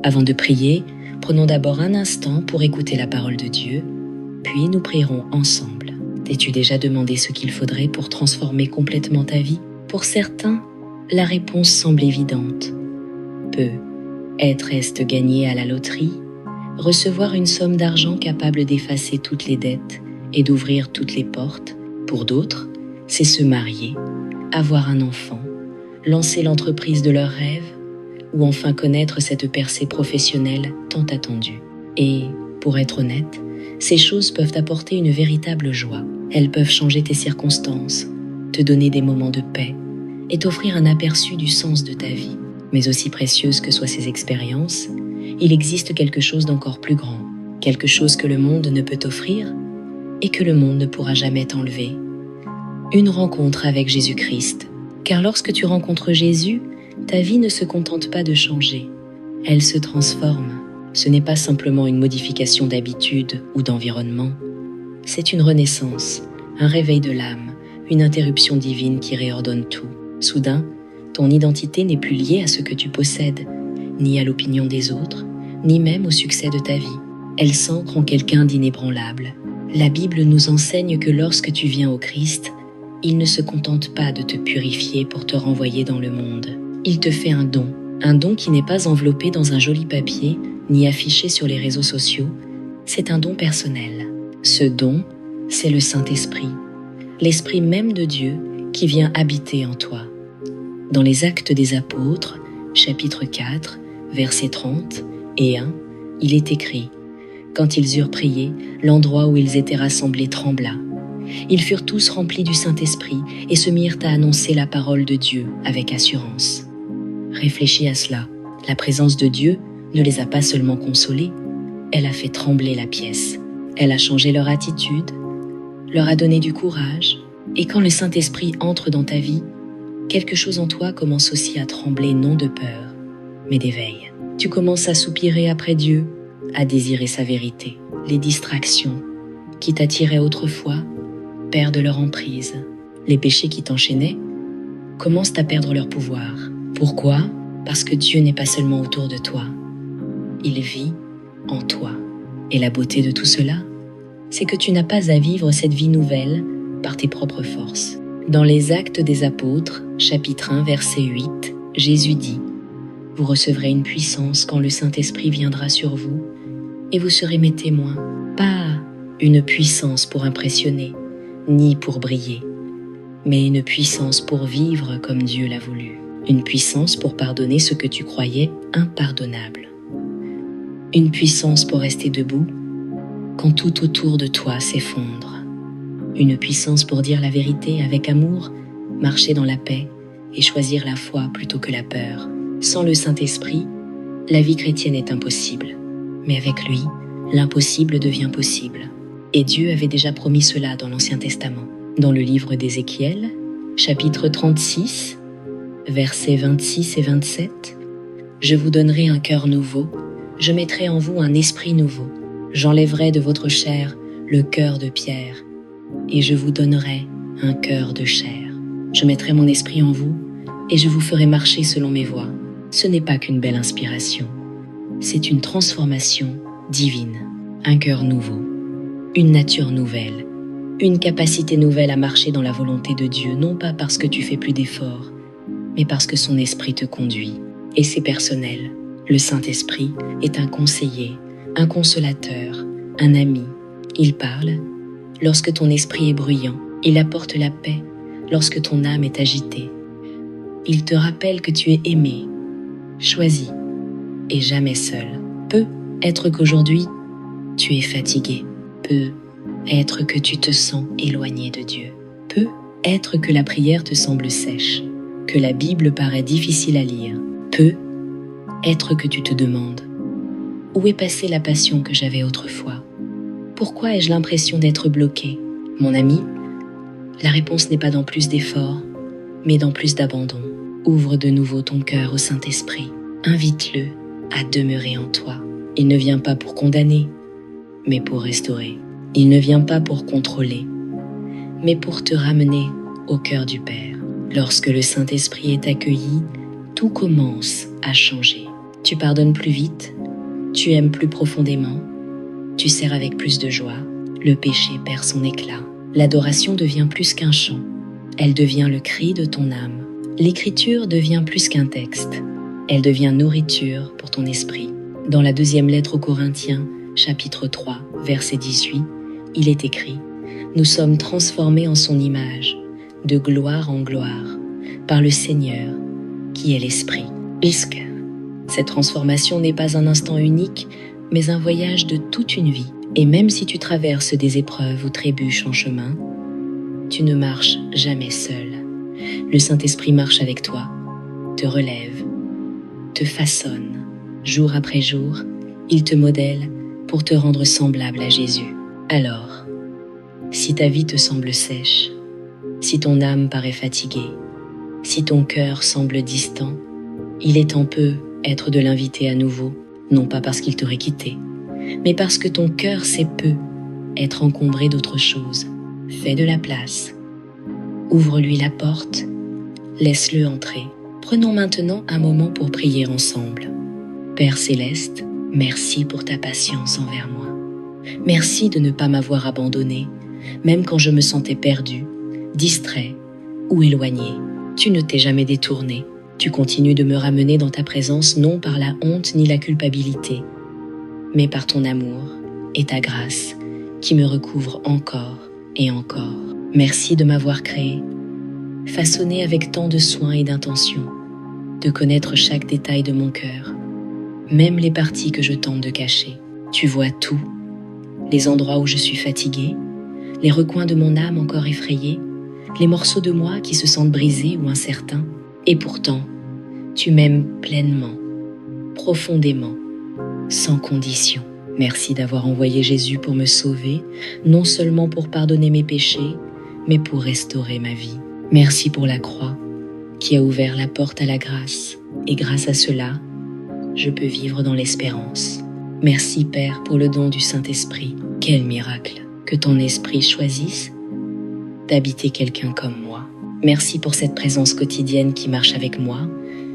Avant de prier, prenons d'abord un instant pour écouter la parole de Dieu, puis nous prierons ensemble. T'es-tu déjà demandé ce qu'il faudrait pour transformer complètement ta vie? Pour certains, la réponse semble évidente. Peu. Est-ce gagner à la loterie? Recevoir une somme d'argent capable d'effacer toutes les dettes et d'ouvrir toutes les portes? Pour d'autres, c'est se marier, avoir un enfant, lancer l'entreprise de leurs rêves, ou enfin connaître cette percée professionnelle tant attendue. Et, pour être honnête, ces choses peuvent apporter une véritable joie. Elles peuvent changer tes circonstances, te donner des moments de paix et t'offrir un aperçu du sens de ta vie. Mais aussi précieuses que soient ces expériences, il existe quelque chose d'encore plus grand, quelque chose que le monde ne peut t'offrir et que le monde ne pourra jamais t'enlever. Une rencontre avec Jésus-Christ. Car lorsque tu rencontres Jésus, ta vie ne se contente pas de changer, elle se transforme. Ce n'est pas simplement une modification d'habitude ou d'environnement, c'est une renaissance, un réveil de l'âme, une interruption divine qui réordonne tout. Soudain, ton identité n'est plus liée à ce que tu possèdes, ni à l'opinion des autres, ni même au succès de ta vie. Elle s'ancre en quelqu'un d'inébranlable. La Bible nous enseigne que lorsque tu viens au Christ, il ne se contente pas de te purifier pour te renvoyer dans le monde. Il te fait un don qui n'est pas enveloppé dans un joli papier, ni affiché sur les réseaux sociaux, c'est un don personnel. Ce don, c'est le Saint-Esprit, l'Esprit même de Dieu qui vient habiter en toi. Dans les Actes des Apôtres, chapitre 4, versets 30 et 1, il est écrit « Quand ils eurent prié, l'endroit où ils étaient rassemblés trembla. Ils furent tous remplis du Saint-Esprit et se mirent à annoncer la parole de Dieu avec assurance. » Réfléchis à cela. La présence de Dieu ne les a pas seulement consolés, elle a fait trembler la pièce. Elle a changé leur attitude, leur a donné du courage, et quand le Saint-Esprit entre dans ta vie, quelque chose en toi commence aussi à trembler non de peur, mais d'éveil. Tu commences à soupirer après Dieu, à désirer sa vérité. Les distractions qui t'attiraient autrefois perdent leur emprise. Les péchés qui t'enchaînaient commencent à perdre leur pouvoir. Pourquoi? Parce que Dieu n'est pas seulement autour de toi, il vit en toi. Et la beauté de tout cela, c'est que tu n'as pas à vivre cette vie nouvelle par tes propres forces. Dans les Actes des Apôtres, chapitre 1, verset 8, Jésus dit « Vous recevrez une puissance quand le Saint-Esprit viendra sur vous, et vous serez mes témoins. » Pas une puissance pour impressionner, ni pour briller, mais une puissance pour vivre comme Dieu l'a voulu. Une puissance pour pardonner ce que tu croyais impardonnable. Une puissance pour rester debout quand tout autour de toi s'effondre. Une puissance pour dire la vérité avec amour, marcher dans la paix et choisir la foi plutôt que la peur. Sans le Saint-Esprit, la vie chrétienne est impossible. Mais avec lui, l'impossible devient possible. Et Dieu avait déjà promis cela dans l'Ancien Testament. Dans le livre d'Ézéchiel, chapitre 36, versets 26 et 27, « Je vous donnerai un cœur nouveau, je mettrai en vous un esprit nouveau. J'enlèverai de votre chair le cœur de pierre, et je vous donnerai un cœur de chair. Je mettrai mon esprit en vous, et je vous ferai marcher selon mes voies. » Ce n'est pas qu'une belle inspiration, c'est une transformation divine, un cœur nouveau, une nature nouvelle, une capacité nouvelle à marcher dans la volonté de Dieu, non pas parce que tu fais plus d'efforts, mais parce que son esprit te conduit. Et c'est personnel. Le Saint-Esprit est un conseiller, un consolateur, un ami. Il parle lorsque ton esprit est bruyant. Il apporte la paix lorsque ton âme est agitée. Il te rappelle que tu es aimé, choisi et jamais seul. Peut être qu'aujourd'hui, tu es fatigué. Peut être que tu te sens éloigné de Dieu. Peut être que la prière te semble sèche, que la Bible paraît difficile à lire. Peut être que tu te demandes « Où est passée la passion que j'avais autrefois? Pourquoi ai-je l'impression d'être bloqué ?» Mon ami, la réponse n'est pas dans plus d'efforts, mais dans plus d'abandon. Ouvre de nouveau ton cœur au Saint-Esprit. Invite-le à demeurer en toi. Il ne vient pas pour condamner, mais pour restaurer. Il ne vient pas pour contrôler, mais pour te ramener au cœur du Père. Lorsque le Saint-Esprit est accueilli, tout commence à changer. Tu pardonnes plus vite, tu aimes plus profondément, tu sers avec plus de joie, le péché perd son éclat. L'adoration devient plus qu'un chant, elle devient le cri de ton âme. L'écriture devient plus qu'un texte, elle devient nourriture pour ton esprit. Dans la deuxième lettre aux Corinthiens, chapitre 3, verset 18, il est écrit « Nous sommes transformés en son image, de gloire en gloire, par le Seigneur, qui est l'Esprit. » Cette transformation n'est pas un instant unique, mais un voyage de toute une vie. Et même si tu traverses des épreuves ou trébuches en chemin, tu ne marches jamais seul. Le Saint-Esprit marche avec toi, te relève, te façonne. Jour après jour, il te modèle pour te rendre semblable à Jésus. Alors, si ta vie te semble sèche, si ton âme paraît fatiguée, si ton cœur semble distant, il est temps peut-être de l'inviter à nouveau, non pas parce qu'il t'aurait quitté, mais parce que ton cœur sait peu être encombré d'autre chose. Fais de la place. Ouvre-lui la porte. Laisse-le entrer. Prenons maintenant un moment pour prier ensemble. Père Céleste, merci pour ta patience envers moi. Merci de ne pas m'avoir abandonné, même quand je me sentais perdu, distrait ou éloigné. Tu ne t'es jamais détourné. Tu continues de me ramener dans ta présence non par la honte ni la culpabilité, mais par ton amour et ta grâce qui me recouvrent encore et encore. Merci de m'avoir créé, façonné avec tant de soin et d'intention, de connaître chaque détail de mon cœur, même les parties que je tente de cacher. Tu vois tout, les endroits où je suis fatigué, les recoins de mon âme encore effrayés, les morceaux de moi qui se sentent brisés ou incertains. Et pourtant, tu m'aimes pleinement, profondément, sans condition. Merci d'avoir envoyé Jésus pour me sauver, non seulement pour pardonner mes péchés, mais pour restaurer ma vie. Merci pour la croix, qui a ouvert la porte à la grâce, et grâce à cela, je peux vivre dans l'espérance. Merci Père pour le don du Saint-Esprit. Quel miracle que ton esprit choisisse d'habiter quelqu'un comme moi. Merci pour cette présence quotidienne qui marche avec moi,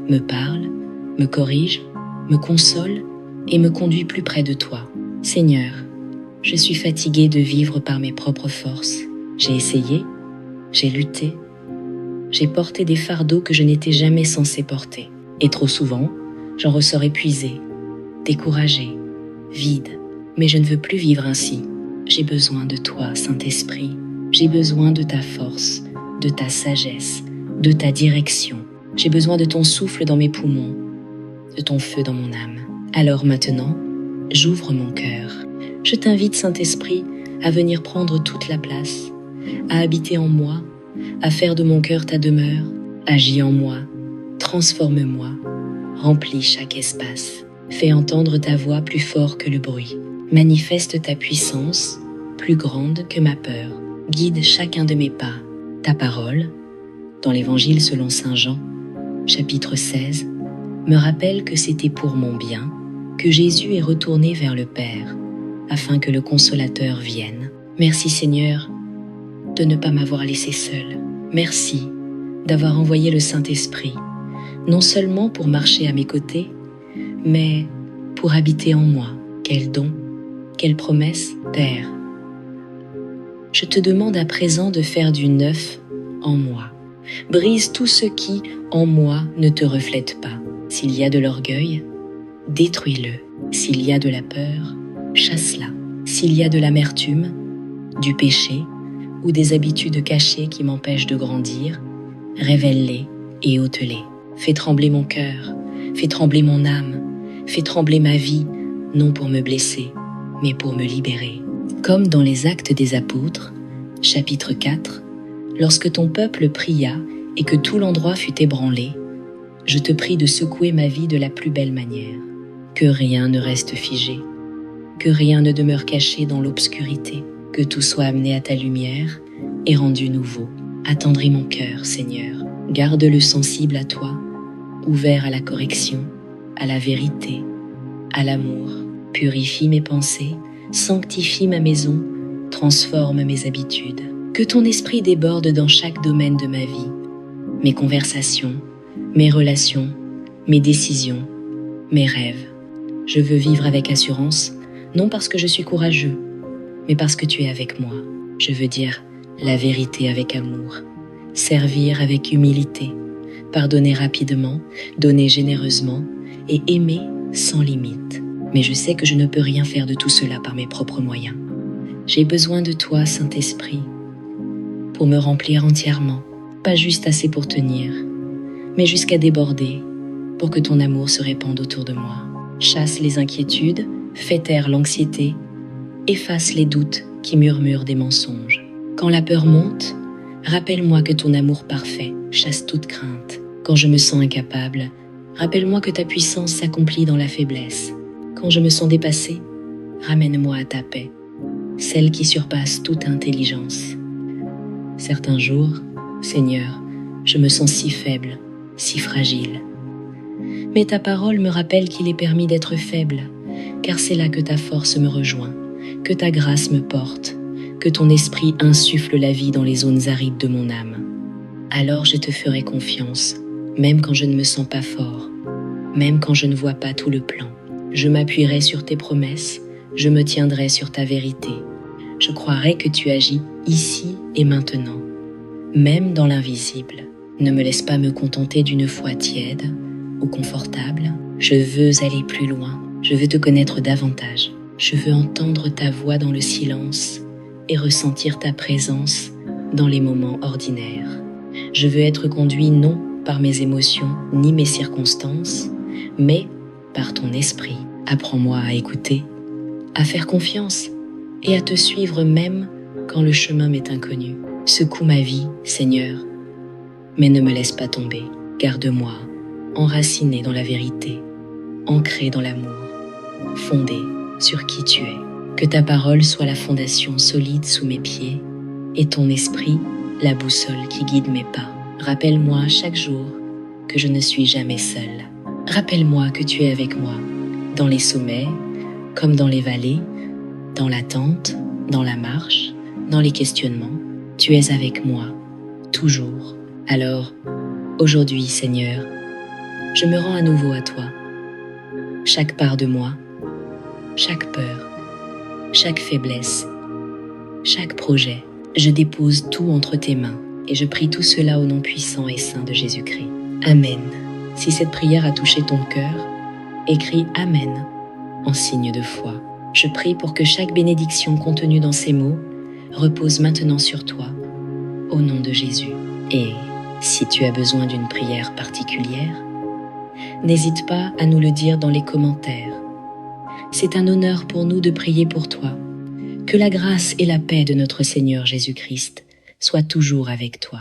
me parle, me corrige, me console et me conduit plus près de toi. Seigneur, je suis fatiguée de vivre par mes propres forces. J'ai essayé, j'ai lutté, j'ai porté des fardeaux que je n'étais jamais censé porter. Et trop souvent, j'en ressors épuisée, découragée, vide. Mais je ne veux plus vivre ainsi. J'ai besoin de toi, Saint-Esprit. J'ai besoin de ta force, de ta sagesse, de ta direction. J'ai besoin de ton souffle dans mes poumons, de ton feu dans mon âme. Alors maintenant, j'ouvre mon cœur. Je t'invite, Saint-Esprit, à venir prendre toute la place, à habiter en moi, à faire de mon cœur ta demeure. Agis en moi, transforme-moi, remplis chaque espace. Fais entendre ta voix plus fort que le bruit. Manifeste ta puissance, plus grande que ma peur. Guide chacun de mes pas. Ta parole, dans l'Évangile selon saint Jean, chapitre 16, me rappelle que c'était pour mon bien que Jésus est retourné vers le Père, afin que le Consolateur vienne. Merci Seigneur de ne pas m'avoir laissé seul. Merci d'avoir envoyé le Saint-Esprit, non seulement pour marcher à mes côtés, mais pour habiter en moi. Quel don, quelle promesse, Père. Je te demande à présent de faire du neuf en moi. Brise tout ce qui, en moi, ne te reflète pas. S'il y a de l'orgueil, détruis-le. S'il y a de la peur, chasse-la. S'il y a de l'amertume, du péché ou des habitudes cachées qui m'empêchent de grandir, révèle-les et ôte-les. Fais trembler mon cœur, fais trembler mon âme, fais trembler ma vie, non pour me blesser, mais pour me libérer. Comme dans les Actes des Apôtres, chapitre 4, lorsque ton peuple pria et que tout l'endroit fut ébranlé, je te prie de secouer ma vie de la plus belle manière, que rien ne reste figé, que rien ne demeure caché dans l'obscurité, que tout soit amené à ta lumière et rendu nouveau. Attendris mon cœur, Seigneur, garde-le sensible à toi, ouvert à la correction, à la vérité, à l'amour. Purifie mes pensées, sanctifie ma maison, transforme mes habitudes. Que ton esprit déborde dans chaque domaine de ma vie, mes conversations, mes relations, mes décisions, mes rêves. Je veux vivre avec assurance, non parce que je suis courageux, mais parce que tu es avec moi. Je veux dire la vérité avec amour, servir avec humilité, pardonner rapidement, donner généreusement et aimer sans limite. Mais je sais que je ne peux rien faire de tout cela par mes propres moyens. J'ai besoin de toi, Saint-Esprit, pour me remplir entièrement, pas juste assez pour tenir, mais jusqu'à déborder, pour que ton amour se répande autour de moi. Chasse les inquiétudes, fais taire l'anxiété, efface les doutes qui murmurent des mensonges. Quand la peur monte, rappelle-moi que ton amour parfait chasse toute crainte. Quand je me sens incapable, rappelle-moi que ta puissance s'accomplit dans la faiblesse. Quand je me sens dépassée, ramène-moi à ta paix, celle qui surpasse toute intelligence. Certains jours, Seigneur, je me sens si faible, si fragile. Mais ta parole me rappelle qu'il est permis d'être faible, car c'est là que ta force me rejoint, que ta grâce me porte, que ton esprit insuffle la vie dans les zones arides de mon âme. Alors je te ferai confiance, même quand je ne me sens pas fort, même quand je ne vois pas tout le plan. Je m'appuierai sur tes promesses, je me tiendrai sur ta vérité. Je croirai que tu agis ici et maintenant, même dans l'invisible. Ne me laisse pas me contenter d'une foi tiède ou confortable. Je veux aller plus loin, je veux te connaître davantage. Je veux entendre ta voix dans le silence et ressentir ta présence dans les moments ordinaires. Je veux être conduit non par mes émotions ni mes circonstances, mais par ton esprit. Apprends-moi à écouter, à faire confiance et à te suivre même quand le chemin m'est inconnu. Secoue ma vie, Seigneur, mais ne me laisse pas tomber. Garde-moi, enraciné dans la vérité, ancré dans l'amour, fondé sur qui tu es. Que ta parole soit la fondation solide sous mes pieds et ton esprit la boussole qui guide mes pas. Rappelle-moi chaque jour que je ne suis jamais seule. Rappelle-moi que tu es avec moi, dans les sommets, comme dans les vallées, dans l'attente, dans la marche, dans les questionnements. Tu es avec moi, toujours. Alors, aujourd'hui, Seigneur, je me rends à nouveau à toi. Chaque part de moi, chaque peur, chaque faiblesse, chaque projet, je dépose tout entre tes mains et je prie tout cela au nom puissant et saint de Jésus-Christ. Amen. Si cette prière a touché ton cœur, écris Amen en signe de foi. Je prie pour que chaque bénédiction contenue dans ces mots repose maintenant sur toi, au nom de Jésus. Et si tu as besoin d'une prière particulière, n'hésite pas à nous le dire dans les commentaires. C'est un honneur pour nous de prier pour toi. Que la grâce et la paix de notre Seigneur Jésus-Christ soient toujours avec toi.